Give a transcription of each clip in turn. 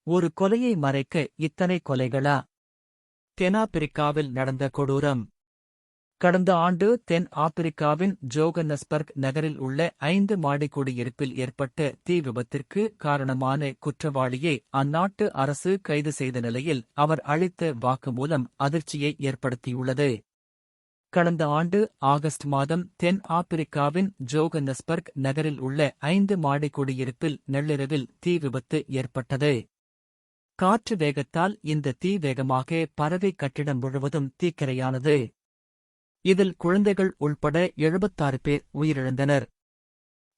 ஒரு கொலையை மறைக்க இத்தனை கொலைகளா? தென்னாப்பிரிக்காவில் நடந்த கொடூரம். கடந்த ஆண்டு தென் ஆப்பிரிக்காவின் ஜோகன்னஸ்பர்க் நகரில் உள்ள 5 மாடி குடியிருப்பில் ஏற்பட்ட தீ விபத்திற்கு காரணமான குற்றவாளியை அந்நாட்டு அரசு கைது செய்த நிலையில் அவர் அளித்த வாக்குமூலம் அதிர்ச்சியை ஏற்படுத்தியுள்ளது. கடந்த ஆண்டு ஆகஸ்ட் மாதம் தென் ஆப்பிரிக்காவின் ஜோகன்னஸ்பர்க் நகரில் உள்ள 5 மாடி குடியிருப்பில் நள்ளிரவில் தீ விபத்து ஏற்பட்டது. காற்று வேகத்தால் இந்த தீ வேகமாக பரவி கட்டிடம் முழுவதும் தீக்கிரையானது. இதில் குழந்தைகள் உள்பட 76 பேர் உயிரிழந்தனர்.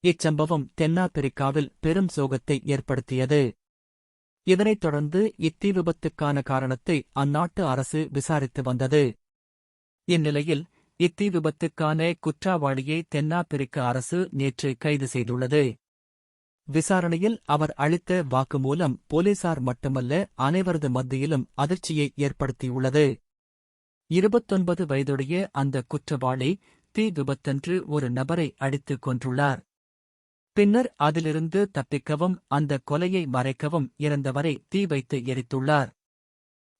இச்சம்பவம் தென்னாப்பிரிக்காவில் பெரும் சோகத்தை ஏற்படுத்தியது. இதனைத் தொடர்ந்து இத்தீ விபத்துக்கான காரணத்தை அந்நாட்டு அரசு விசாரித்து வந்தது. இந்நிலையில் இத்தீ விபத்துக்கான குற்றவாளியை தென்னாப்பிரிக்க அரசு நேற்று கைது செய்துள்ளது. விசாரணையில் அவர் அளித்த வாக்குமூலம் போலீசார் மட்டுமல்ல அனைவரது மத்தியிலும் அதிர்ச்சியை ஏற்படுத்தியுள்ளது. 29 வயதுடைய அந்த குற்றவாளி தீ விபத்தன்று ஒரு நபரை அடித்துக் கொன்றுள்ளார். பின்னர் அதிலிருந்து தப்பிக்கவும் அந்த கொலையை மறைக்கவும் இறந்தவரை தீ வைத்து எரித்துள்ளார்.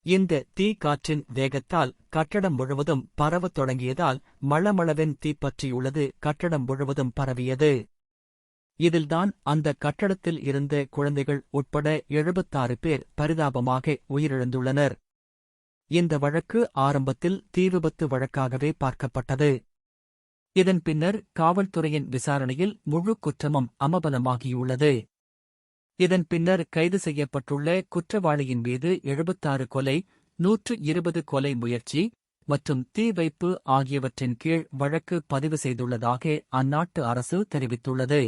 இந்த தீ காற்றின் வேகத்தால் கட்டடம் முழுவதும் பரவத் தொடங்கியதால் மளமளவென் தீப்பற்றியுள்ளது. கட்டடம் முழுவதும் பரவியது. இதில்தான் அந்த கட்டடத்தில் இருந்த குழந்தைகள் உட்பட 76 பேர் பரிதாபமாக உயிரிழந்துள்ளனர். இந்த வழக்கு ஆரம்பத்தில் தீ விபத்து வழக்காகவே பார்க்கப்பட்டது. இதன் பின்னர் காவல்துறையின் விசாரணையில் முழு குற்றமும் அமபலமாகியுள்ளது. இதன் பின்னர் கைது செய்யப்பட்டுள்ள குற்றவாளியின் மீது 76 கொலை, 120 கொலை முயற்சி மற்றும் தீ வைப்பு ஆகியவற்றின் கீழ் வழக்கு பதிவு செய்துள்ளதாக அந்நாட்டு அரசு தெரிவித்துள்ளது.